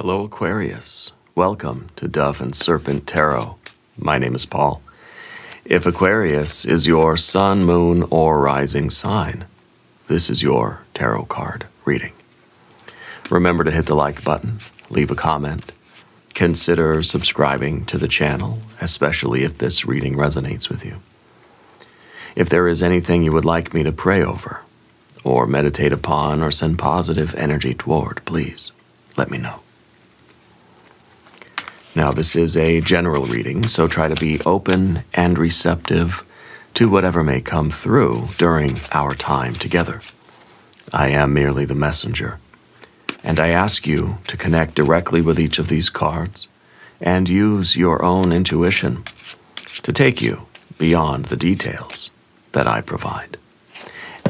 Hello, Aquarius. Welcome to Dove and Serpent Tarot. My name is Paul. If Aquarius is your sun, moon, or rising sign, this is your tarot card reading. Remember to hit the like button, leave a comment, consider subscribing to the channel, especially if this reading resonates with you. If there is anything you would like me to pray over, or meditate upon, or send positive energy toward, please let me know. Now, this is a general reading, so try to be open and receptive to whatever may come through during our time together. I am merely the messenger, and I ask you to connect directly with each of these cards and use your own intuition to take you beyond the details that I provide.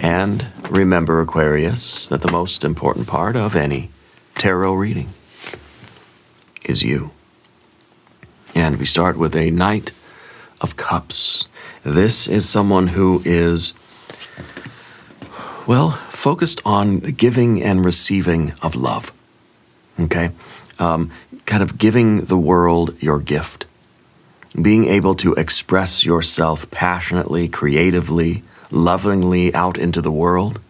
And remember, Aquarius, that the most important part of any tarot reading is you. And we start with a Knight of Cups. This is someone who is, well, focused on the giving and receiving of love. Okay? Kind of giving the world your gift. Being able to express yourself passionately, creatively, lovingly out into the world.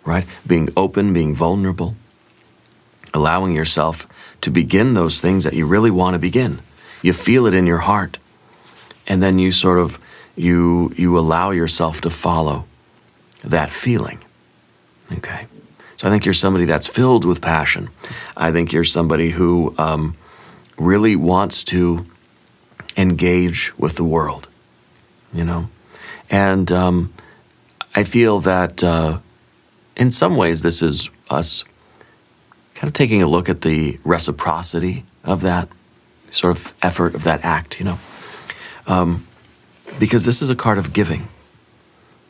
Right? Being open, being vulnerable. Allowing yourself to begin those things that you really want to begin. You feel it in your heart, and then you sort of, you allow yourself to follow that feeling, okay? So I think you're somebody that's filled with passion. I think you're somebody who really wants to engage with the world, you know? And I feel that in some ways this is us kind of taking a look at the reciprocity of that sort of effort of that act, you know, because this is a card of giving.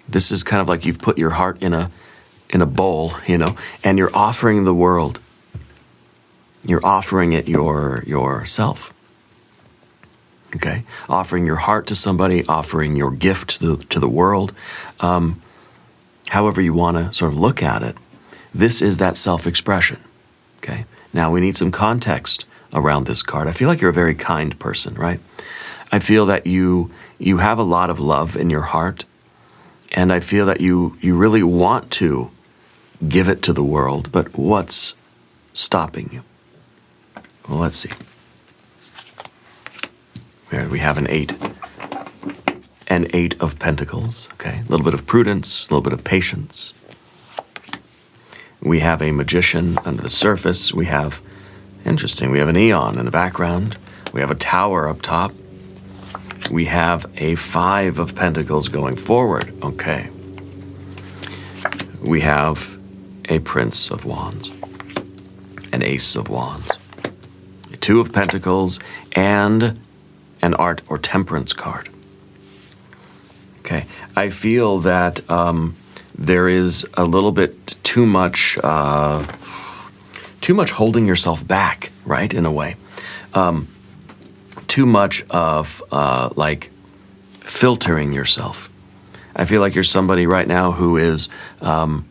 This is kind of like you've put your heart in a bowl, you know, and you're offering the world. You're offering it yourself. Okay, offering your heart to somebody, offering your gift to the world. However you want to sort of look at it, this is that self-expression. Okay, now we need some context around this card. I feel like you're a very kind person, right? I feel that you have a lot of love in your heart, and I feel that you really want to give it to the world, but what's stopping you? Well, let's see. Here we have an 8. An 8 of Pentacles, okay? A little bit of prudence, a little bit of patience. We have a Magician under the surface. We have interesting. We have an Eon in the background. We have a Tower up top. We have a 5 of Pentacles going forward. Okay. We have a Prince of Wands. An Ace of Wands. A 2 of Pentacles and an Art or Temperance card. Okay. I feel that there is a little bit too much holding yourself back, right, in a way. Too much of, like, filtering yourself. I feel like you're somebody right now who is kind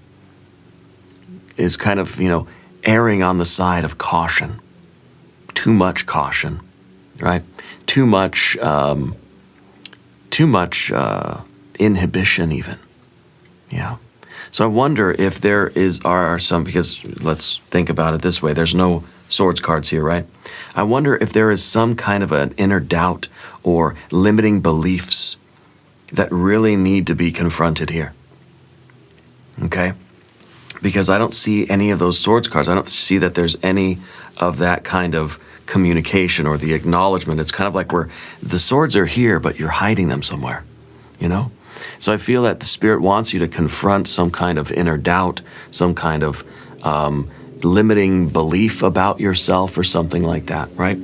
of, you know, erring on the side of caution. Too much caution, right? Too much inhibition even, yeah. So I wonder if there are some, because let's think about it this way, there's no swords cards here, right? I wonder if there is some kind of an inner doubt or limiting beliefs that really need to be confronted here, okay? Because I don't see any of those swords cards. I don't see that there's any of that kind of communication or the acknowledgement. It's kind of like the swords are here, but you're hiding them somewhere, you know? So I feel that the Spirit wants you to confront some kind of inner doubt, some kind of limiting belief about yourself or something like that, right?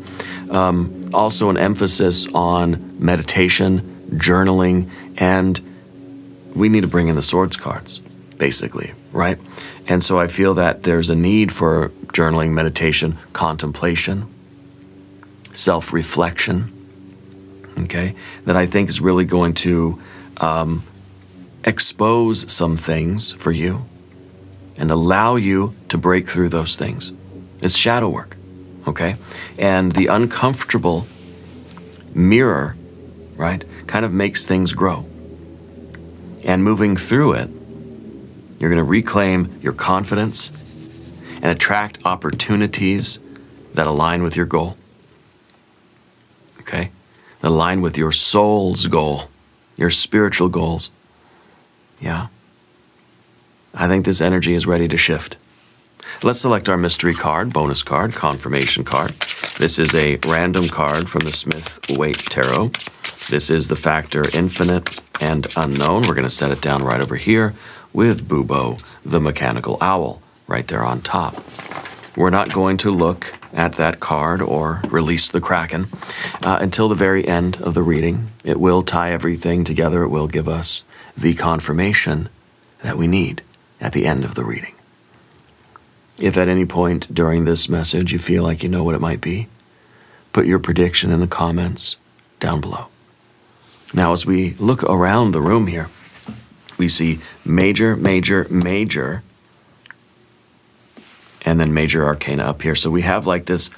Also an emphasis on meditation, journaling, and we need to bring in the swords cards, basically, right? And so I feel that there's a need for journaling, meditation, contemplation, self-reflection, okay, that I think is really going to expose some things for you and allow you to break through those things. It's shadow work. okay? And the uncomfortable mirror, right, kind of makes things grow. And moving through it, you're going to reclaim your confidence and attract opportunities that align with your goal, okay? That align with your soul's goal, your spiritual goals. Yeah. I think this energy is ready to shift. Let's select our mystery card, bonus card, confirmation card. This is a random card from the Smith-Waite Tarot. This is the factor infinite and unknown. We're going to set it down right over here with Bubo, the mechanical owl, right there on top. We're not going to look at that card or release the Kraken until the very end of the reading. It will tie everything together. It will give us the confirmation that we need at the end of the reading. If at any point during this message you feel like you know what it might be, put your prediction in the comments down below. Now, as we look around the room here, we see major, major, major, and then major arcana up here. So we have like this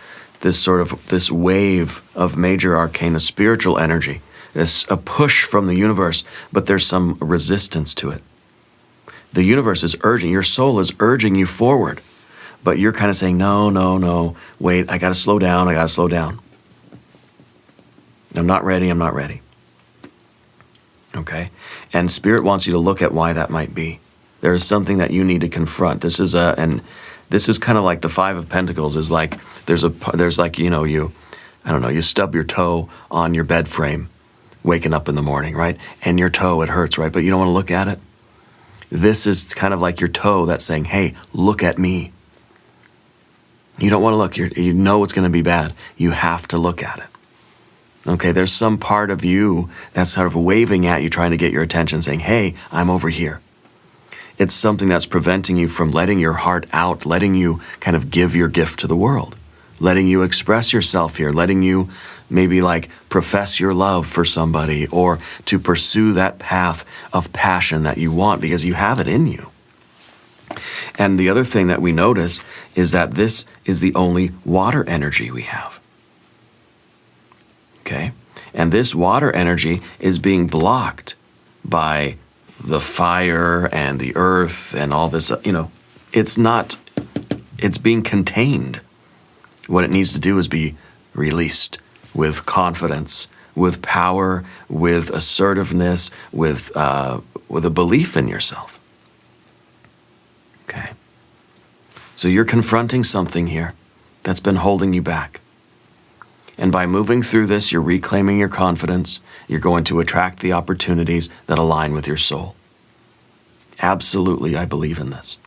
wave of major arcana spiritual energy, a push from the universe, but there's some resistance to it. The universe is urging, your soul is urging you forward, but you're kind of saying, no, no, no, wait, I got to slow down, I got to slow down. I'm not ready, I'm not ready. Okay? And Spirit wants you to look at why that might be. There is something that you need to confront. This is kind of like the Five of Pentacles is like, there's like, you know, you stub your toe on your bed frame, waking up in the morning, right? And your toe, it hurts, right? But you don't want to look at it. This is kind of like your toe that's saying, hey, look at me. You don't want to look. You know it's going to be bad. You have to look at it. Okay, there's some part of you that's sort of waving at you, trying to get your attention, saying, hey, I'm over here. It's something that's preventing you from letting your heart out, letting you kind of give your gift to the world, letting you express yourself here, letting you maybe like profess your love for somebody or to pursue that path of passion that you want because you have it in you. And the other thing that we notice is that this is the only water energy we have. Okay? And this water energy is being blocked by the fire and the earth and all this, it's being contained. What it needs to do is be released with confidence, with power, with assertiveness, with a belief in yourself. Okay. So you're confronting something here that's been holding you back. And by moving through this, you're reclaiming your confidence. You're going to attract the opportunities that align with your soul. Absolutely, I believe in this.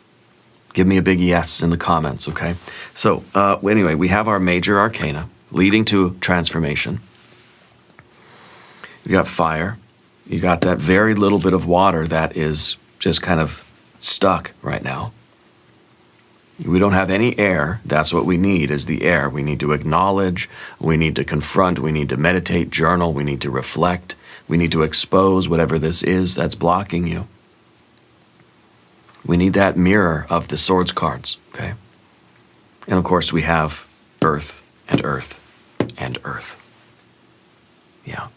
Give me a big yes in the comments, okay? So anyway, we have our major arcana leading to transformation. You got fire. You got that very little bit of water that is just kind of stuck right now. We don't have any air. That's what we need is the air. We need to acknowledge, we need to confront, we need to meditate, journal, we need to reflect, we need to expose whatever this is that's blocking you. We need that mirror of the swords cards, okay? And of course we have earth and earth and earth. Yeah.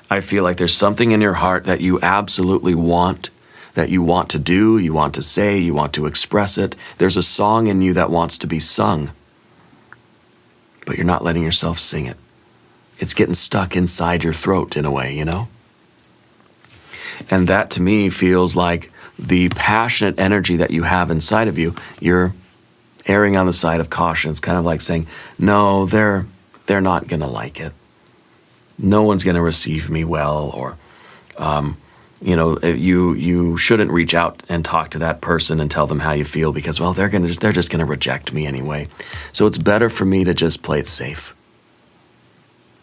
I feel like there's something in your heart that you absolutely want, that you want to do, you want to say, you want to express it. There's a song in you that wants to be sung, but you're not letting yourself sing it. It's getting stuck inside your throat in a way, And that to me feels like the passionate energy that you have inside of you, you're erring on the side of caution. It's kind of like saying, no, they're not going to like it. No one's going to receive me well, or you shouldn't reach out and talk to that person and tell them how you feel because, well, they're just going to reject me anyway. So it's better for me to just play it safe.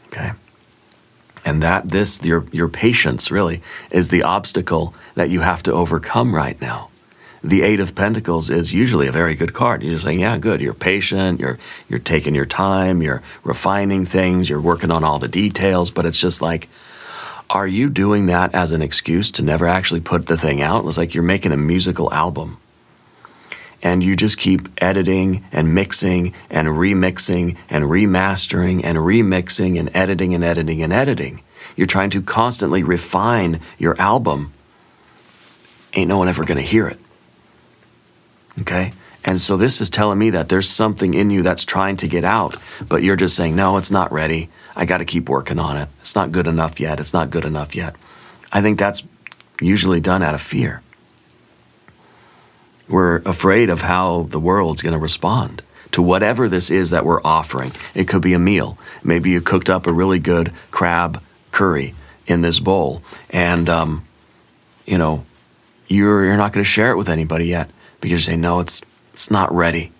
Okay? And your patience really is the obstacle that you have to overcome right now. The Eight of Pentacles is usually a very good card. You're just saying, yeah, good. You're patient. You're taking your time. You're refining things. You're working on all the details. But it's just like, are you doing that as an excuse to never actually put the thing out? It's like you're making a musical album. and you just keep editing and mixing and remixing and remastering and remixing and editing and editing and editing. You're trying to constantly refine your album. Ain't no one ever going to hear it. Okay? And so this is telling me that there's something in you that's trying to get out, but you're just saying, no, it's not ready. I got to keep working on it. It's not good enough yet. It's not good enough yet. I think that's usually done out of fear. We're afraid of how the world's going to respond to whatever this is that we're offering. It could be a meal. Maybe you cooked up a really good crab curry in this bowl, and you know, you're not going to share it with anybody yet because you're saying, no, it's not ready.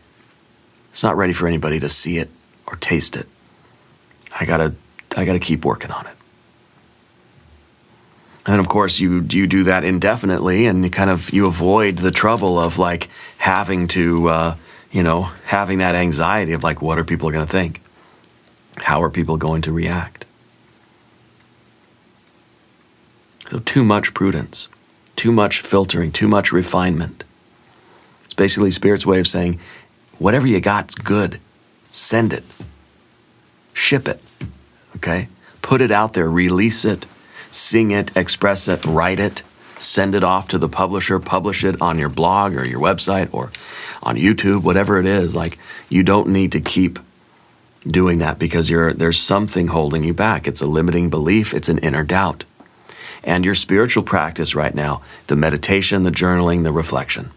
It's not ready for anybody to see it or taste it. I gotta keep working on it. And of course, you do that indefinitely, and you avoid the trouble of like having to, having that anxiety of like, what are people going to think? How are people going to react? So too much prudence, too much filtering, too much refinement. It's basically Spirit's way of saying, whatever you got's good. Send it. Ship it. Okay? Put it out there. Release it. Sing it. Express it. Write it. Send it off to the publisher. Publish it on your blog or your website or on YouTube, whatever it is. Like, you don't need to keep doing that because there's something holding you back. It's a limiting belief. It's an inner doubt. And your spiritual practice right now, the meditation, the journaling, the reflection.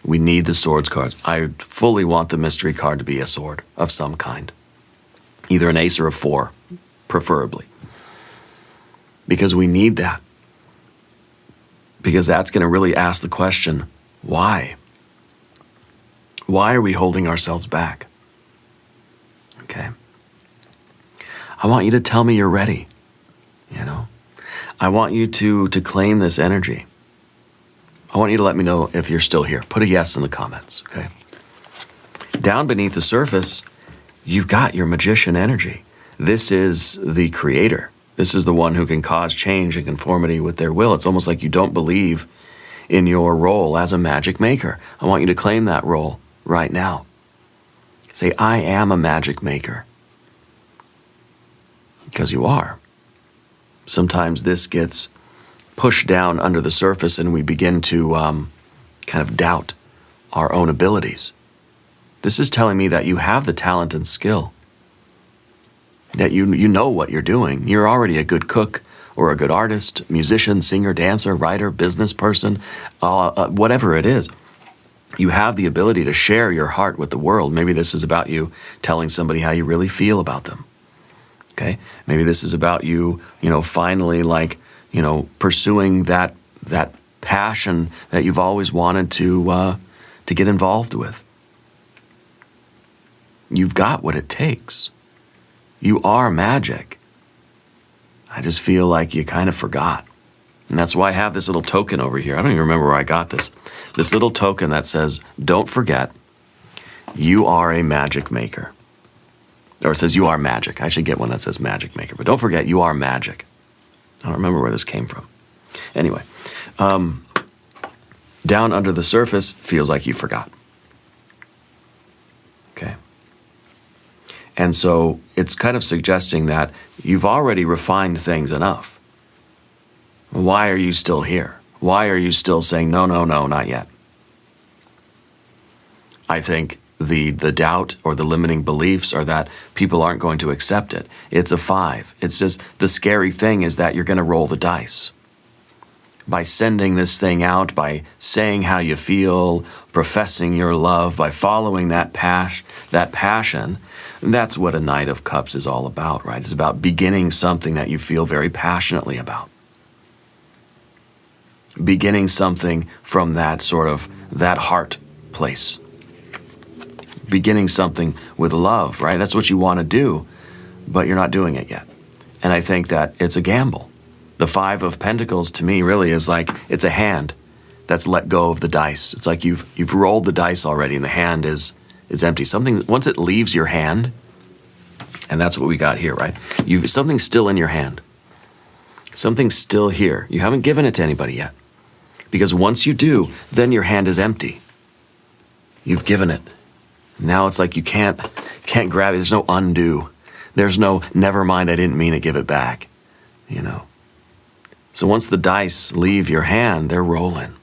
We need the swords cards. I fully want the mystery card to be a sword of some kind. Either an ace or a 4, preferably. Because we need that. Because that's going to really ask the question, why? Why are we holding ourselves back? Okay. I want you to tell me you're ready. You know? I want you to claim this energy. I want you to let me know if you're still here. Put a yes in the comments, okay? Down beneath the surface, you've got your magician energy. This is the creator. This is the one who can cause change and conformity with their will. It's almost like you don't believe in your role as a magic maker. I want you to claim that role right now. Say, I am a magic maker. Because you are. Sometimes this gets pushed down under the surface and we begin to kind of doubt our own abilities. This is telling me that you have the talent and skill, that you know what you're doing. You're already a good cook or a good artist, musician, singer, dancer, writer, business person, whatever it is. You have the ability to share your heart with the world. Maybe this is about you telling somebody how you really feel about them. Okay? Maybe this is about you, finally pursuing that passion that you've always wanted to get involved with. You've got what it takes. You are magic. I just feel like you kind of forgot. And that's why I have this little token over here. I don't even remember where I got this. This little token that says, don't forget, you are a magic maker. Or it says, you are magic. I should get one that says magic maker. But don't forget, you are magic. I don't remember where this came from. Anyway, down under the surface feels like you forgot. Okay. And so it's kind of suggesting that you've already refined things enough. Why are you still here? Why are you still saying, no, no, no, not yet? I think the doubt or the limiting beliefs are that people aren't going to accept it. It's a 5. It's just the scary thing is that you're going to roll the dice. By sending this thing out, by saying how you feel, professing your love, by following that passion, that's what a Knight of Cups is all about, right? It's about beginning something that you feel very passionately about. Beginning something from that that heart place. Beginning something with love, right? That's what you want to do, but you're not doing it yet. And I think that it's a gamble. The 5 of Pentacles to me really is like, it's a hand that's let go of the dice. It's like you've rolled the dice already and the hand is empty. Something, once it leaves your hand, and that's what we got here, right? Something's still in your hand. Something's still here. You haven't given it to anybody yet. Because once you do, then your hand is empty. You've given it. Now it's like you can't grab it. There's no undo. There's no, never mind, I didn't mean to give it back, you know. So once the dice leave your hand, they're rolling.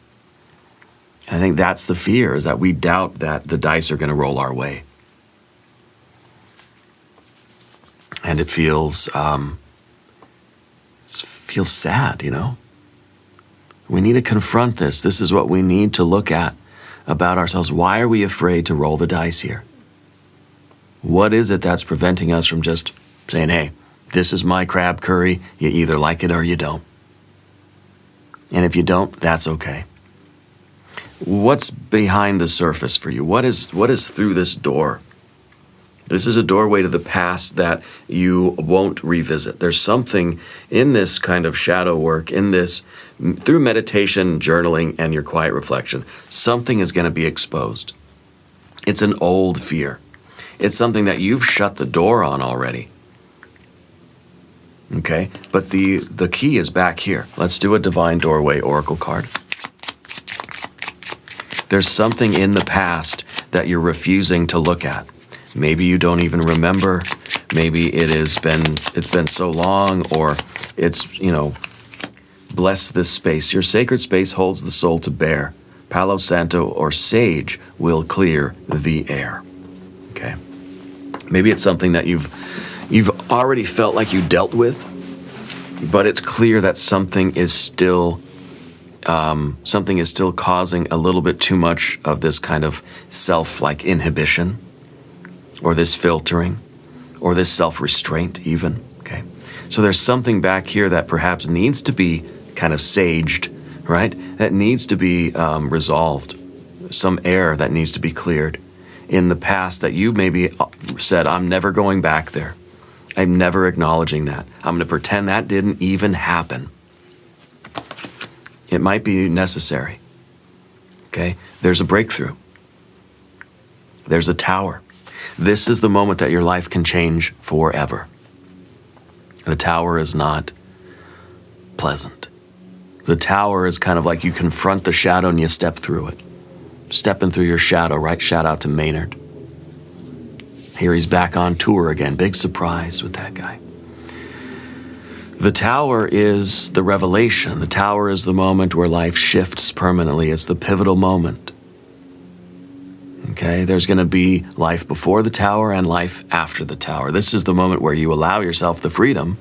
I think that's the fear, is that we doubt that the dice are going to roll our way. And it feels sad, you know. We need to confront this. This is what we need to look at about ourselves. Why are we afraid to roll the dice here? What is it that's preventing us from just saying, hey, this is my crab curry. You either like it or you don't. And if you don't, that's okay. What's behind the surface for you? What is through this door? This is a doorway to the past that you won't revisit. There's something in this kind of shadow work, in this, through meditation, journaling, and your quiet reflection, something is going to be exposed. It's an old fear. It's something that you've shut the door on already. Okay? But the key is back here. Let's do a Divine Doorway Oracle card. There's something in the past that you're refusing to look at. Maybe you don't even remember. Maybe it's been so long, or it's, you know, bless this space. Your sacred space holds the soul to bear. Palo Santo or sage will clear the air. Okay. Maybe it's something that you've already felt like you dealt with, but it's clear that something is still causing a little bit too much of this kind of self-like inhibition, or this filtering, or this self-restraint even, okay? So there's something back here that perhaps needs to be kind of saged, right? That needs to be resolved. Some air that needs to be cleared in the past that you maybe said, I'm never going back there. I'm never acknowledging that. I'm going to pretend that didn't even happen. It might be necessary, okay? There's a breakthrough. There's a tower. This is the moment that your life can change forever. The tower is not pleasant. The tower is kind of like you confront the shadow and you step through it. Stepping through your shadow, right? Shout out to Maynard. Here he's back on tour again. Big surprise with that guy. The tower is the revelation. The tower is the moment where life shifts permanently. It's the pivotal moment. Okay, there's going to be life before the tower and life after the tower. This is the moment where you allow yourself the freedom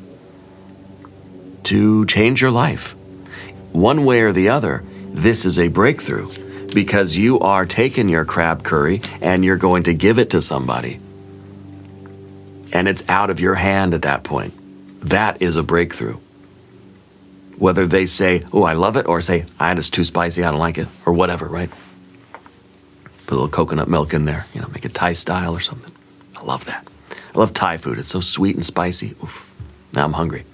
to change your life. One way or the other, this is a breakthrough, because you are taking your crab curry and you're going to give it to somebody. And it's out of your hand at that point. That is a breakthrough. Whether they say, oh, I love it, or say, it's too spicy, I don't like it, or whatever, right? Put a little coconut milk in there, you know, make it Thai style or something. I love that. I love Thai food. It's so sweet and spicy. Oof. Now I'm hungry.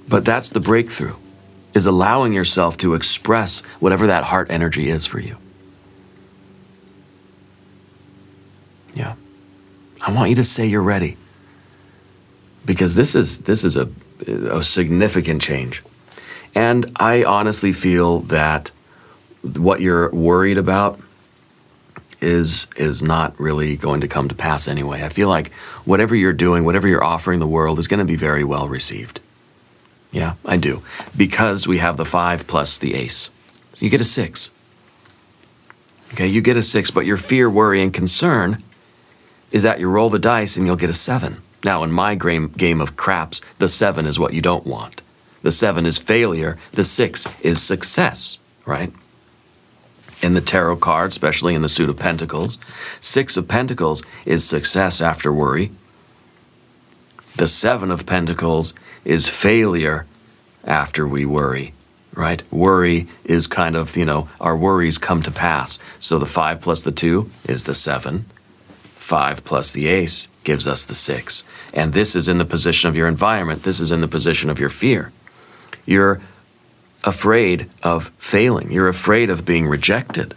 But that's the breakthrough, is allowing yourself to express whatever that heart energy is for you. Yeah. I want you to say you're ready, because this is a significant change. And I honestly feel that what you're worried about is not really going to come to pass anyway. I feel like whatever you're doing, whatever you're offering the world is going to be very well received. Yeah, I do. Because we have the 5 plus the ace. So you get a 6. Okay, you get a 6, but your fear, worry, and concern is that you roll the dice and you'll get a 7. Now, in my game of craps, the 7 is what you don't want. The 7 is failure. The 6 is success, right? In the tarot card, especially in the suit of pentacles, 6 of pentacles is success after worry. The 7 of pentacles is failure after we worry, right? Worry is kind of, you know, our worries come to pass. So the 5 plus the 2 is the 7. 5 plus the ace gives us the 6. And this is in the position of your environment. This is in the position of your fear. You're afraid of failing. You're afraid of being rejected.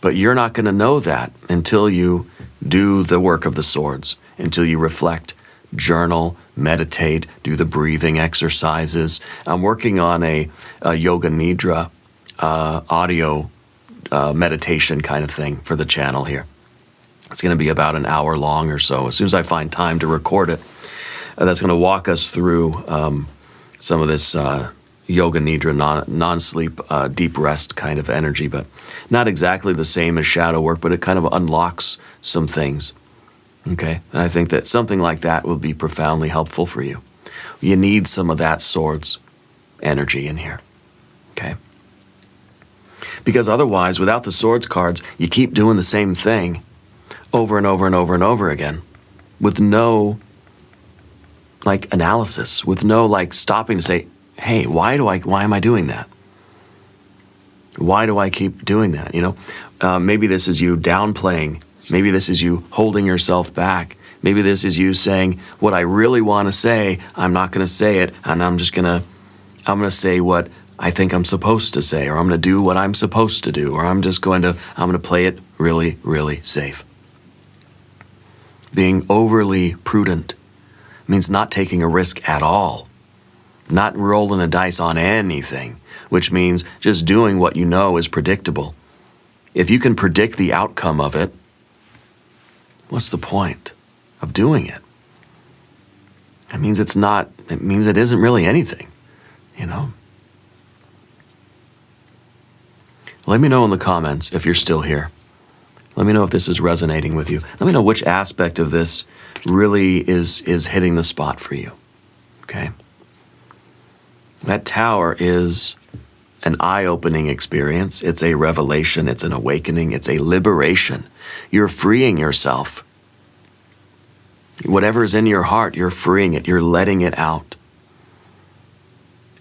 But you're not going to know that until you do the work of the swords, until you reflect, journal, meditate, do the breathing exercises. I'm working on a yoga nidra audio meditation kind of thing for the channel here. It's going to be about an hour long or so. As soon as I find time to record it, that's going to walk us through some of this yoga nidra, non-sleep, deep rest kind of energy, but not exactly the same as shadow work, but it kind of unlocks some things. Okay, and I think that something like that will be profoundly helpful for you. You need some of that swords energy in here. Okay. Because otherwise, without the swords cards, you keep doing the same thing over and over and over and over again with no like analysis, with no like stopping to say, hey, why am I doing that? Why do I keep doing that? You know, maybe this is you downplaying. Maybe this is you holding yourself back. Maybe this is you saying what I really want to say, I'm not going to say it, and I'm going to say what I think I'm supposed to say, or I'm going to do what I'm supposed to do, or I'm going to play it really, really safe. Being overly prudent means not taking a risk at all, not rolling the dice on anything, which means just doing what you know is predictable. If you can predict the outcome of it, what's the point of doing it? It means it isn't really anything, you know? Let me know in the comments if you're still here. Let me know if this is resonating with you. Let me know which aspect of this really is hitting the spot for you, okay? That tower is an eye-opening experience. It's a revelation. It's an awakening. It's a liberation. You're freeing yourself. Whatever's in your heart, you're freeing it. You're letting it out.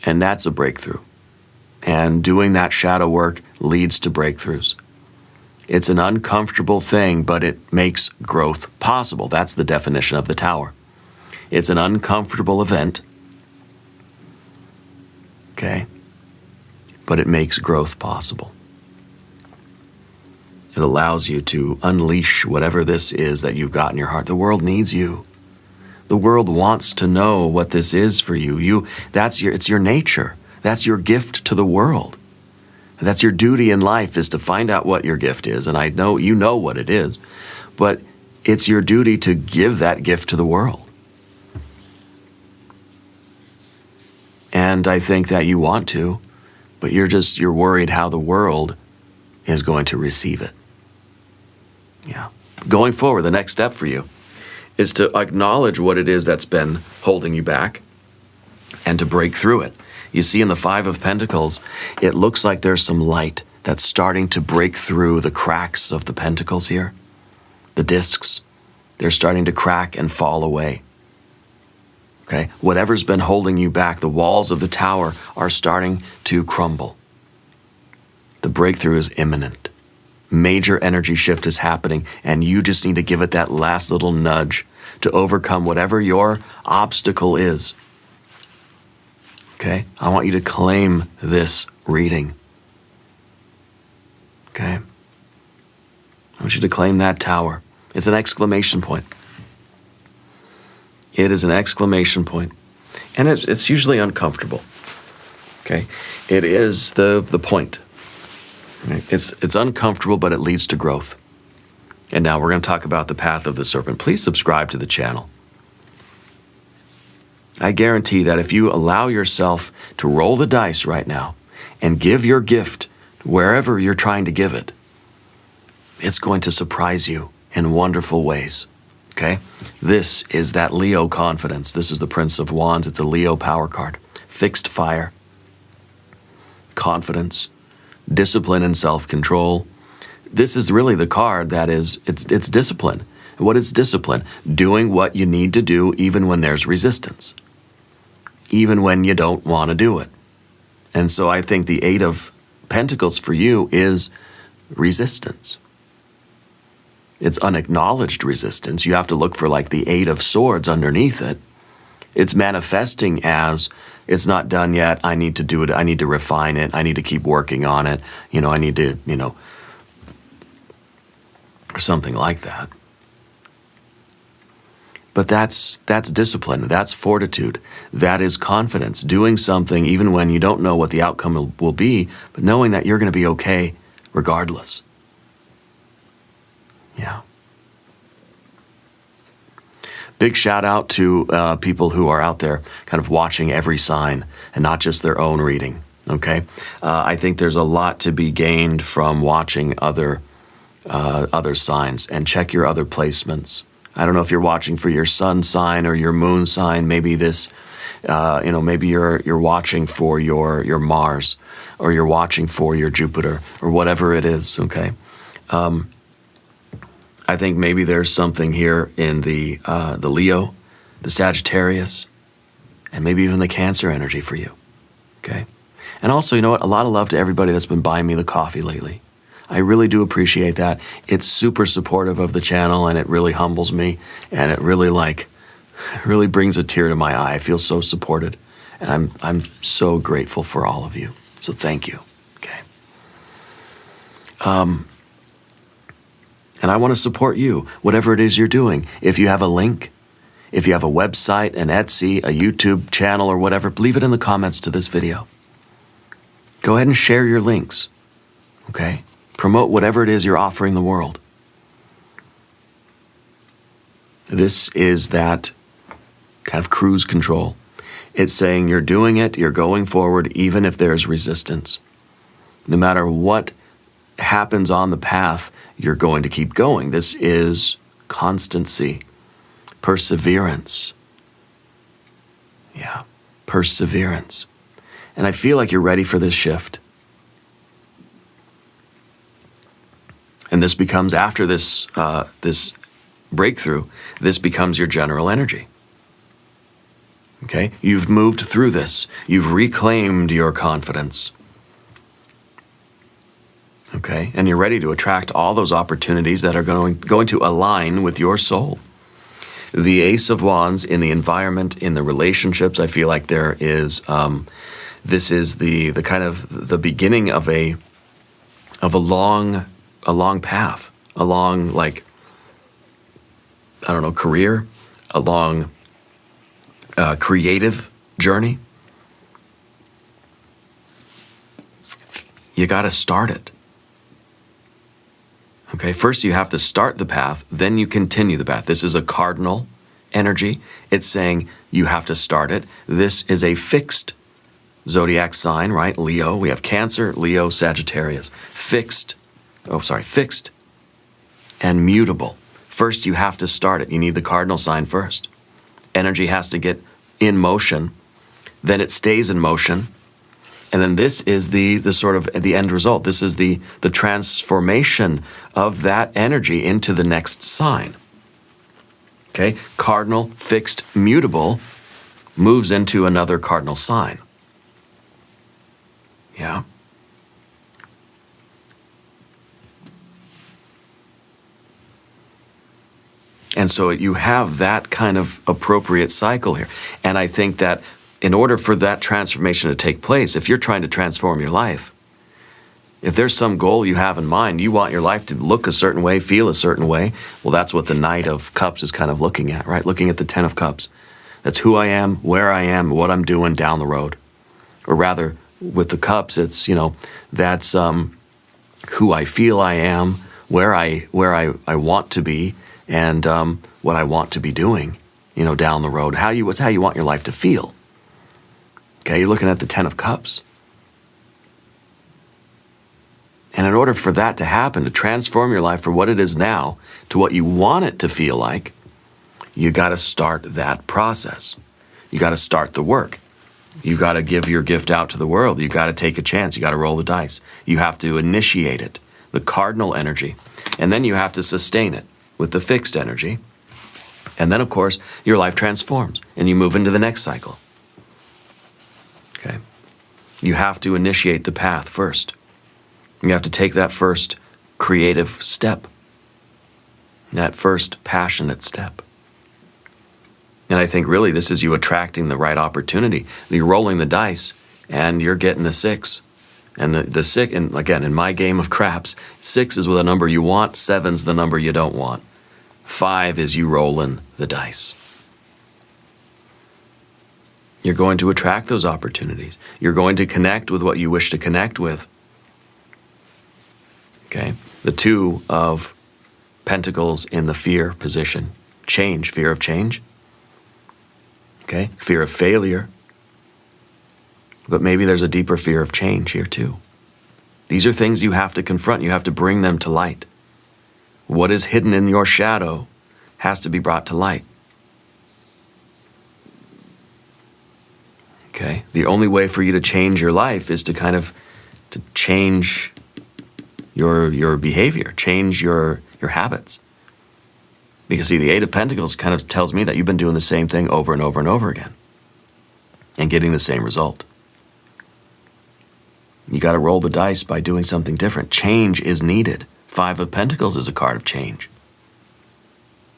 And that's a breakthrough. And doing that shadow work leads to breakthroughs. It's an uncomfortable thing, but it makes growth possible. That's the definition of the tower. It's an uncomfortable event, okay? But it makes growth possible. It allows you to unleash whatever this is that you've got in your heart. The world needs you. The world wants to know what this is for you. It's your nature. That's your gift to the world. That's your duty in life, is to find out what your gift is. And I know you know what it is, but it's your duty to give that gift to the world. And I think that you want to, but you're worried how the world is going to receive it. Yeah. Going forward, the next step for you is to acknowledge what it is that's been holding you back and to break through it. You see in the Five of Pentacles, it looks like there's some light that's starting to break through the cracks of the pentacles here. The discs, they're starting to crack and fall away. Okay? Whatever's been holding you back, the walls of the tower are starting to crumble. The breakthrough is imminent. Major energy shift is happening, and you just need to give it that last little nudge to overcome whatever your obstacle is. Okay? I want you to claim this reading. Okay? I want you to claim that tower. It's an exclamation point. It is an exclamation point. And it's usually uncomfortable. Okay? It is the point. Right? It's uncomfortable, but it leads to growth. And now we're going to talk about the path of the serpent. Please subscribe to the channel. I guarantee that if you allow yourself to roll the dice right now and give your gift wherever you're trying to give it, it's going to surprise you in wonderful ways, okay? This is that Leo confidence. This is the Prince of Wands. It's a Leo power card. Fixed fire, confidence, discipline and self-control. This is really the card that is, it's discipline. What is discipline? Doing what you need to do even when there's resistance, even when you don't want to do it. And so I think the Eight of Pentacles for you is resistance. It's unacknowledged resistance. You have to look for like the Eight of Swords underneath it. It's manifesting as, it's not done yet, I need to do it, I need to refine it, I need to keep working on it, I need to, or something like that. But that's discipline, that's fortitude, that is confidence, doing something even when you don't know what the outcome will be, but knowing that you're going to be okay regardless. Yeah. Big shout out to people who are out there kind of watching every sign and not just their own reading, okay? I think there's a lot to be gained from watching other signs, and check your other placements. I don't know if you're watching for your sun sign or your moon sign. Maybe this, maybe you're watching for your Mars, or you're watching for your Jupiter, or whatever it is, okay? I think maybe there's something here in the Leo, the Sagittarius, and maybe even the Cancer energy for you, okay? And also, you know what? A lot of love to everybody that's been buying me the coffee lately. I really do appreciate that. It's super supportive of the channel, and it really humbles me, and it really brings a tear to my eye. I feel so supported, and I'm so grateful for all of you. So thank you. Okay. And I want to support you, whatever it is you're doing. If you have a link, if you have a website, an Etsy, a YouTube channel, or whatever, leave it in the comments to this video. Go ahead and share your links, okay? Promote whatever it is you're offering the world. This is that kind of cruise control. It's saying you're doing it, you're going forward, even if there's resistance. No matter what happens on the path, you're going to keep going. This is constancy, perseverance. Yeah, perseverance. And I feel like you're ready for this shift. And this becomes, after this breakthrough, this becomes your general energy. Okay? You've moved through this. You've reclaimed your confidence. Okay? And you're ready to attract all those opportunities that are going to align with your soul. The Ace of Wands in the environment, in the relationships, I feel like there is, this is the kind of the beginning of a long path, a long, like, I don't know, career, a long creative journey. You got to start it. Okay, first you have to start the path, then you continue the path. This is a cardinal energy. It's saying you have to start it. This is a fixed zodiac sign, right? Leo. We have Cancer, Leo, Sagittarius. Fixed and mutable. First, you have to start it. You need the cardinal sign first. Energy has to get in motion, then it stays in motion, and then this is the sort of the end result. This is the transformation of that energy into the next sign. Okay? Cardinal, fixed, mutable moves into another cardinal sign. Yeah? And so you have that kind of appropriate cycle here. And I think that in order for that transformation to take place, if you're trying to transform your life, if there's some goal you have in mind, you want your life to look a certain way, feel a certain way, well, that's what the Knight of Cups is kind of looking at, right? Looking at the Ten of Cups. That's who I am, where I am, what I'm doing down the road. Or rather, with the Cups, it's, that's who I feel I am, where I want to be, and what I want to be doing, down the road. What's how you want your life to feel. Okay, you're looking at the Ten of Cups. And in order for that to happen, to transform your life from what it is now to what you want it to feel like, you got to start that process. You got to start the work. You got to give your gift out to the world. You got to take a chance. You got to roll the dice. You have to initiate it, the cardinal energy. And then you have to sustain it with the fixed energy. And then, of course, your life transforms and you move into the next cycle. Okay? You have to initiate the path first. You have to take that first creative step, that first passionate step. And I think really this is you attracting the right opportunity. You're rolling the dice and you're getting a 6. And the 6, and again, in my game of craps, 6 is with a number you want, 7's the number you don't want. 5 is you rolling the dice. You're going to attract those opportunities. You're going to connect with what you wish to connect with. Okay? The Two of Pentacles in the fear position. Change, fear of change. Okay? Fear of failure. But maybe there's a deeper fear of change here too. These are things you have to confront. You have to bring them to light. What is hidden in your shadow has to be brought to light. Okay? The only way for you to change your life is to kind of to change your behavior, change your habits. Because see, the Eight of Pentacles kind of tells me that you've been doing the same thing over and over and over again and getting the same result. You got to roll the dice by doing something different. Change is needed. Five of Pentacles is a card of change.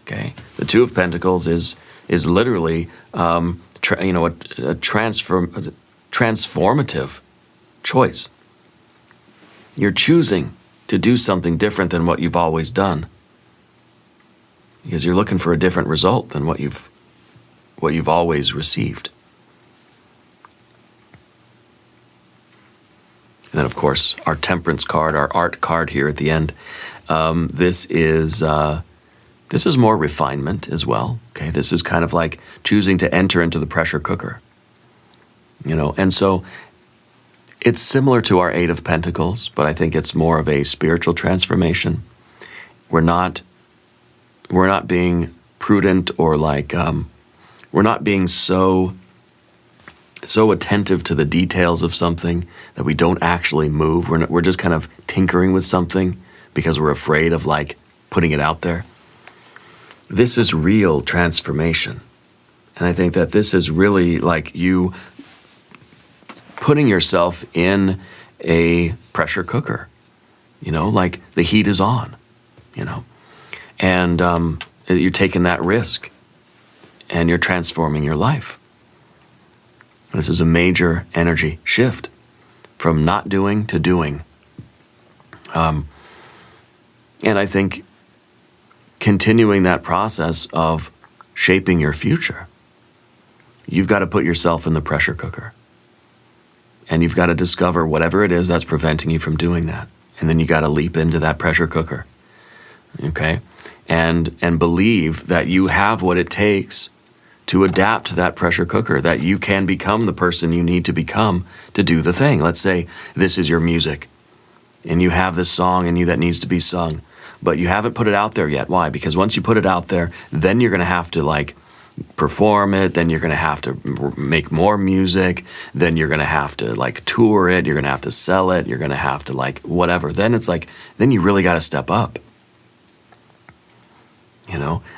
Okay? The Two of Pentacles is literally a transformative choice. You're choosing to do something different than what you've always done because you're looking for a different result than what you've always received. And then, of course, our Temperance card, our art card here at the end. This is more refinement as well. Okay, this is kind of like choosing to enter into the pressure cooker. And so it's similar to our Eight of Pentacles, but I think it's more of a spiritual transformation. We're not being prudent or we're not being so attentive to the details of something that we don't actually move. We're just kind of tinkering with something because we're afraid of putting it out there. This is real transformation. And I think that this is really you putting yourself in a pressure cooker, the heat is on, and you're taking that risk and you're transforming your life. This is a major energy shift from not doing to doing. And I think continuing that process of shaping your future, you've got to put yourself in the pressure cooker. And you've got to discover whatever it is that's preventing you from doing that. And then you got to leap into that pressure cooker. Okay? And believe that you have what it takes to adapt to that pressure cooker, that you can become the person you need to become to do the thing. Let's say this is your music, and you have this song in you that needs to be sung, but you haven't put it out there yet. Why? Because once you put it out there, then you're going to have to perform it, then you're going to have to make more music, then you're going to have to tour it, you're going to have to sell it, you're going to have to whatever. Then it's then you really got to step up.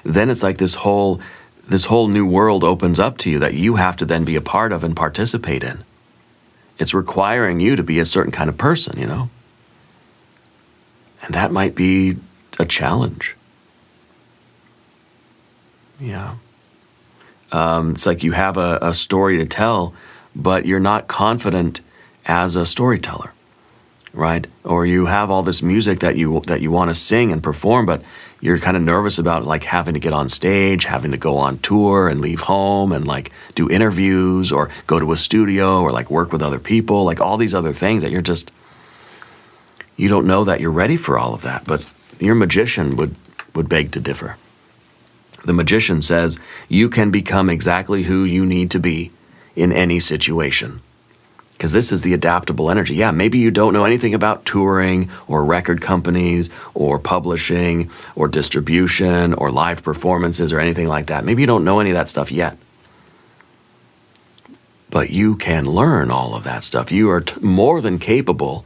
Then it's this whole new world opens up to you that you have to then be a part of and participate in. It's requiring you to be a certain kind of person, And that might be a challenge. Yeah. It's you have a story to tell, but you're not confident as a storyteller, right? Or you have all this music that you want to sing and perform, but you're kind of nervous about having to get on stage, having to go on tour and leave home and do interviews or go to a studio or work with other people, all these other things that you don't know that you're ready for all of that. But your magician would beg to differ. The magician says you can become exactly who you need to be in any situation. Because this is the adaptable energy. Yeah, maybe you don't know anything about touring or record companies or publishing or distribution or live performances or anything like that. Maybe you don't know any of that stuff yet. But you can learn all of that stuff. You are more than capable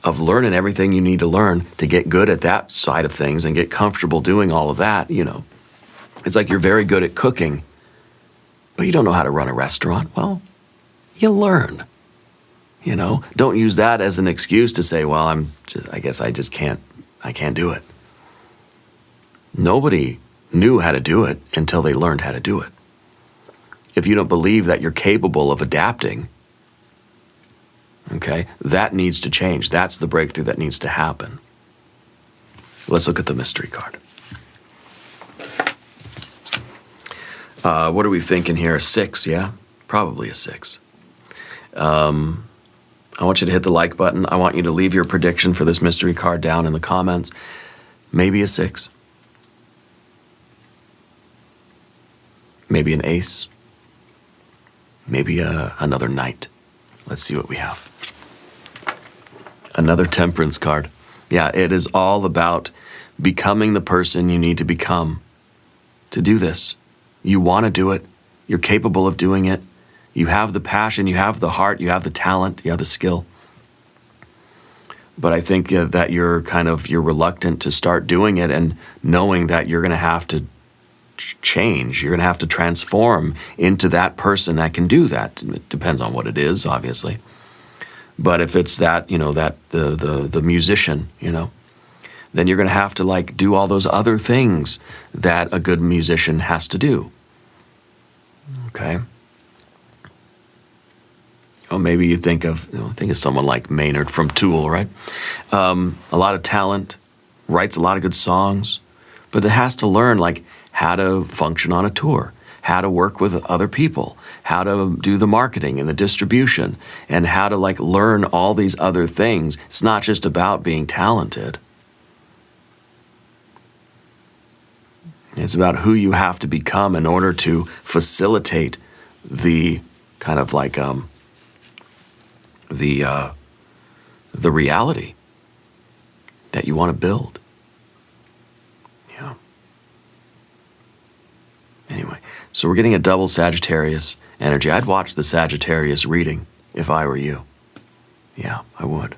of learning everything you need to learn to get good at that side of things and get comfortable doing all of that, It's you're very good at cooking, but you don't know how to run a restaurant. Well, you learn. Don't use that as an excuse to say, well, I guess I can't do it. Nobody knew how to do it until they learned how to do it. If you don't believe that you're capable of adapting, okay, that needs to change. That's the breakthrough that needs to happen. Let's look at the mystery card. What are we thinking here? A 6, yeah? Probably a 6. I want you to hit the like button. I want you to leave your prediction for this mystery card down in the comments. Maybe a 6. Maybe an ace. Maybe another knight. Let's see what we have. Another temperance card. Yeah, it is all about becoming the person you need to become to do this. You want to do it. You're capable of doing it. You have the passion, you have the heart, you have the talent, you have the skill. But I think that you're reluctant to start doing it and knowing that you're going to have to change. You're going to have to transform into that person that can do that. It depends on what it is, obviously. But if it's that, that the musician, then you're going to have to like do all those other things that a good musician has to do. Okay. Or maybe you think of someone like Maynard from Tool, right? A lot of talent, writes a lot of good songs, but it has to learn like how to function on a tour, how to work with other people, how to do the marketing and the distribution, and how to like learn all these other things. It's not just about being talented. It's about who you have to become in order to facilitate the kind of like the reality that you want to build. Yeah. Anyway, so we're getting a double Sagittarius energy. I'd watch the Sagittarius reading if I were you. Yeah, I would.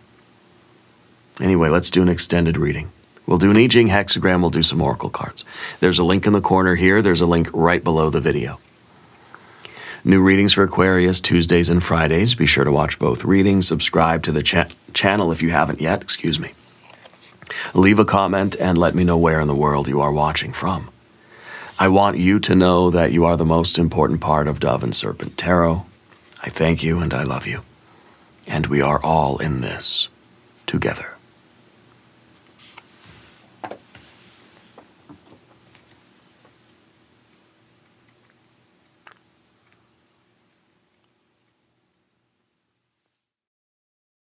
Anyway, let's do an extended reading. We'll do an I Ching hexagram, we'll do some oracle cards. There's a link in the corner here, there's a link right below the video. New readings for Aquarius, Tuesdays and Fridays. Be sure to watch both readings. Subscribe to the channel if you haven't yet, Leave a comment and let me know where in the world you are watching from. I want you to know that you are the most important part of Dove and Serpent Tarot. I thank you and I love you. And we are all in this together.